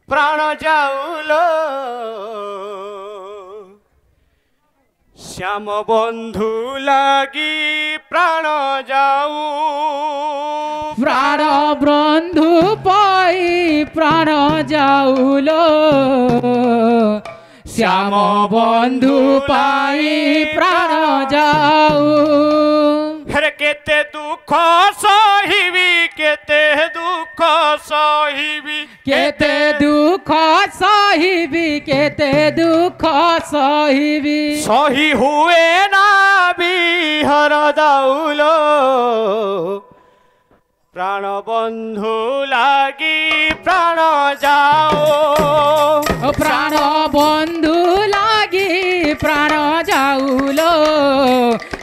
প্রাণ যাউলো শ্যাম বন্ধু লাগি প্রাণ যাও প্রাণ বন্ধু পাই প্রাণ যাউলো শ্যাম বন্ধু পাই প্রাণ যাও হেরে কেতে দুঃখ সহিবি কেতে দুঃখ সহিবি কেতে দুঃখ সহিবি কেতে দুঃখ সহিবি সহি হুয়ে না বিহর দাউলো প্রাণ বন্ধু লাগি প্রাণ যাও প্রাণ বন্ধু লাগি প্রাণ যাউলো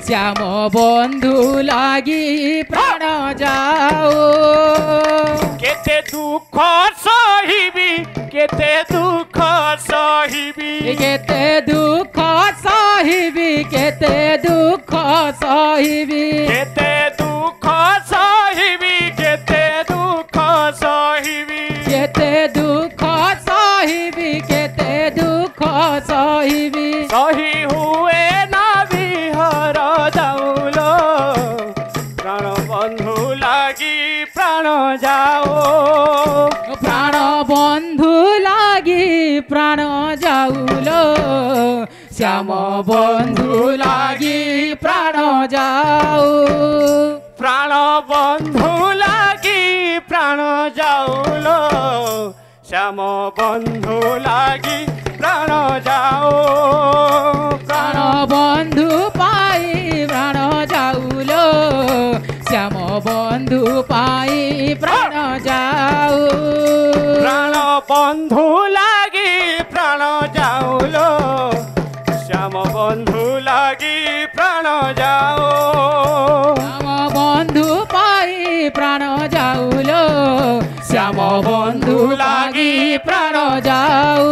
শ্যাম বন্ধু লাগি প্রাণ যাও কেতে দুঃখ সহিবি কেতে দুঃখ সহিবি কেতে দুঃখ সহিবি কেতে দুঃখ সহিবি কেতে দুঃখ সহিবি কেতে দুঃখ সহিবি কেতে দুঃখ সহিবি কেতে দুঃখ সহিবি সহি হুয়ে না বিহর দাউলো প্রাণ বন্ধু লাগি প্রাণ যাও প্রাণ বন্ধু লাগি প্রাণ যাউলো শ্যাম বন্ধু লাগি প্রাণ যাও প্রাণ বন্ধু লাগি প্রাণ যাউলো শ্যাম বন্ধু লাগি প্রাণ যাও প্রাণ বন্ধু পাই প্রাণ যাউলো শ্যাম বন্ধু পাই প্রাণ যাও প্রাণ বন্ধু লাগি প্রাণ যাউলো শ্যাম বন্ধু লাগি প্রাণ যাও শ্যাম বন্ধু পাই প্রাণ যাউলো শ্যাম বন্ধু লাগি প্রাণ যাও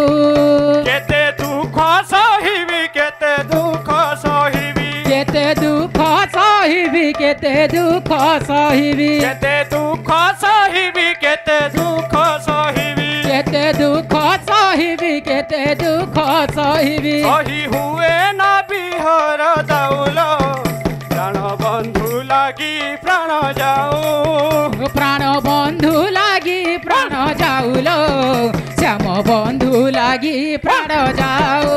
কেতে দুঃখ সহিবি কেতে দুঃখ সহিবি কেতে দুঃখ সহিবি কেতে দুঃখ সহিবি কেতে দুঃখ সহিবি কেতে দুঃখ সহিবি কেতে দুঃখ সহিবি কেতে দুঃখ সহিবি সহি হুয়ে না বিহর দাউলো প্রাণ বন্ধু লাগি প্রাণ যাও প্রাণ বন্ধু লাগি প্রাণ যাউলো শ্যাম বন্ধু লাগি প্রাণ যাও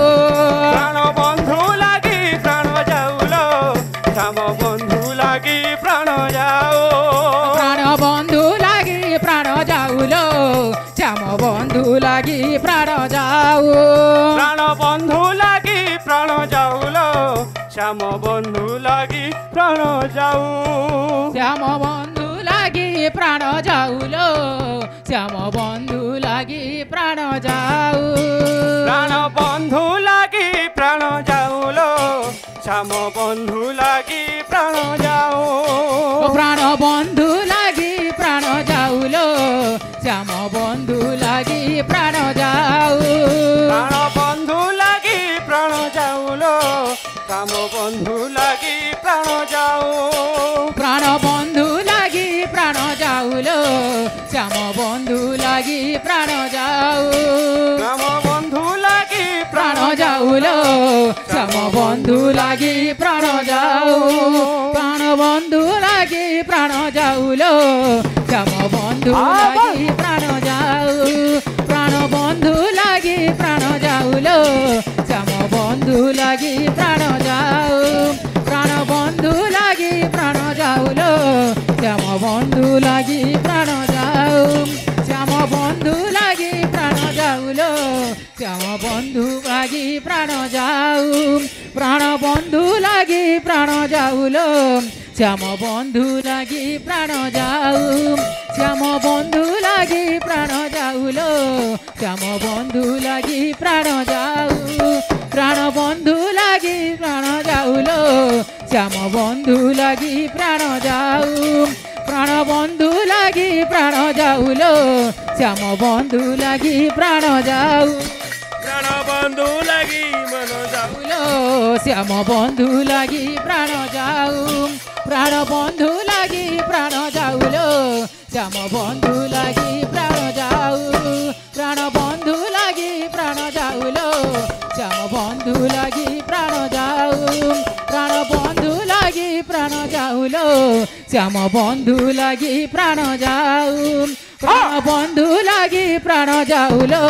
প্রাণ বন্ধু লাগি প্রাণ যাউলো শ্যাম বন্ধু লাগি প্রাণ যাও প্রাণ বন্ধু লাগি প্রাণ যাউলো শ্যাম বন্ধু লাগি প্রাণ যাও প্রাণ বন্ধু লাগি প্রাণ যাউলো শ্যাম বন্ধু লাগি প্রাণ যাও শ্যাম বন্ধু লাগি প্রাণ যাউলো শ্যাম বন্ধু লাগি প্রাণ যাও প্রাণ বন্ধু লাগি প্রাণ যাউলো শ্যাম বন্ধু লাগি প্রাণ যাও প্রাণ বন্ধু লাগি প্রাণ যাউলো শ্যাম বন্ধু লাগি প্রাণ যাও প্রাণ বন্ধু লাগি প্রাণ যাউলো শ্যাম বন্ধু লাগি প্রাণ যাও প্রাণ বন্ধু লাগি প্রাণ যাউলো শ্যাম বন্ধু লাগি প্রাণ যাও শ্যাম বন্ধু লাগি প্রাণ যাউলো শ্যাম বন্ধু লাগি প্রাণ যাও প্রাণ বন্ধু লাগি প্রাণ যাউলো শ্যাম বন্ধু লাগি প্রাণ যাও প্রাণ বন্ধু লাগি প্রাণ যাউলো শ্যাম বন্ধু লাগি প্রাণ যাও প্রাণ বন্ধু লাগি প্রাণ যাউলো শ্যাম বন্ধু লাগি প্রাণ যাও শ্যাম বন্ধু লাগি প্রাণ যাউলো শ্যাম বন্ধু লাগি প্রাণ যাও প্রাণ বন্ধু লাগি প্রাণ যাউলো শ্যাম বন্ধু লাগি প্রাণ যাও শ্যাম বন্ধু লাগি প্রাণ যাউলো শ্যাম বন্ধু লাগি প্রাণ যাও প্রাণ বন্ধু লাগি প্রাণ যাউলো শ্যাম বন্ধু লাগি প্রাণ যাও প্রাণ বন্ধু লাগি প্রাণ যাউলো শ্যাম বন্ধু লাগি প্রাণ যাও প্রাণ বন্ধু লাগি মন যাউলো শ্যাম বন্ধু লাগি প্রাণ যাও প্রাণ বন্ধু লাগি প্রাণ যাউলো শ্যাম বন্ধু লাগি প্রাণ যাও প্রাণ বন্ধু লাগি প্রাণ যাউলো শ্যাম বন্ধু লাগি প্রাণ যাও প্রাণ বন্ধু লাগি প্রাণ যাউলো শ্যাম বন্ধু লাগি প্রাণ যাও প্রাণ বন্ধু লাগি প্রাণ যাউলো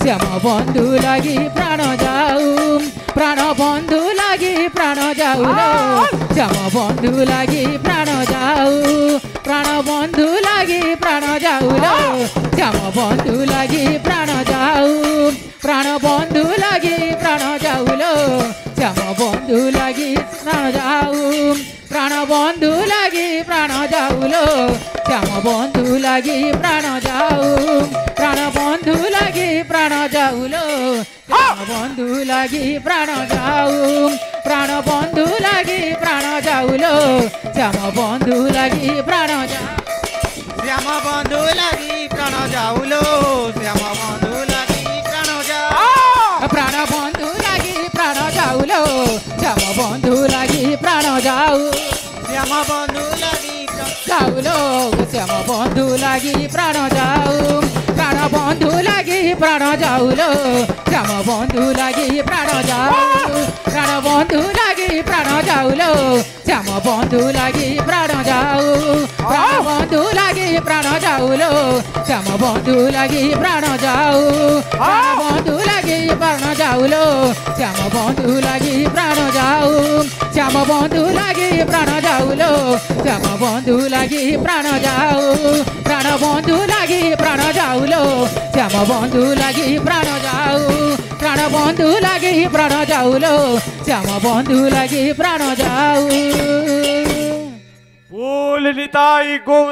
শ্যাম বন্ধু লাগি প্রাণ যাও প্রাণ বন্ধু লাগি প্রাণ যাউলো শ্যাম বন্ধু লাগি প্রাণ যাও প্রাণ বন্ধু লাগি প্রাণ যাউলো শ্যাম বন্ধু লাগি প্রাণ যাও প্রাণ বন্ধু লাগি প্রাণ যাউলো শ্যাম বন্ধু লাগি প্রাণ যাও প্রাণ বন্ধু লাগি প্রাণ যাউলো শ্যাম বন্ধু লাগি প্রাণ যাও প্রাণ বন্ধু লাগি প্রাণ যাউলো শ্যাম বন্ধু লাগি প্রাণ যাও প্রাণ বন্ধু লাগি প্রাণ যাউলো শ্যাম বন্ধু লাগি প্রাণ যাও শ্যাম বন্ধু লাগি প্রাণ যাউলো শ্যাম বন্ধু লাগি প্রাণ যাও প্রাণ বন্ধু লাগি প্রাণ যাউলো শ্যাম বন্ধু লাগি প্রাণ যাও শ্যাম বন্ধু লাগি যাউলো শ্যাম বন্ধু লাগি প্রাণ যাও প্রাণ বন্ধু লাগি প্রাণ যাউলো শ্যাম বন্ধু লাগি প্রাণ যাও প্রাণ বন্ধু লাগি প্রাণ যাউলো শ্যাম বন্ধু লাগি প্রাণ যাও প্রাণ বন্ধু লাগি প্রাণ যাউলো শ্যাম বন্ধু লাগি প্রাণ যাও প্রাণ বন্ধু লাগি প্রাণ যাউলো শ্যাম বন্ধু লাগি প্রাণ যাও শ্যাম বন্ধু লাগি প্রাণ যাউলো শ্যাম বন্ধু লাগি প্রাণ যাও প্রাণ বন্ধু লাগি প্রাণ যাউলো শ্যাম বন্ধু লাগি প্রাণ যাও প্রাণ বন্ধু লাগি প্রাণ যাউলো শ্যাম বন্ধু লাগি প্রাণ যাও ফুল নিতাই গৌর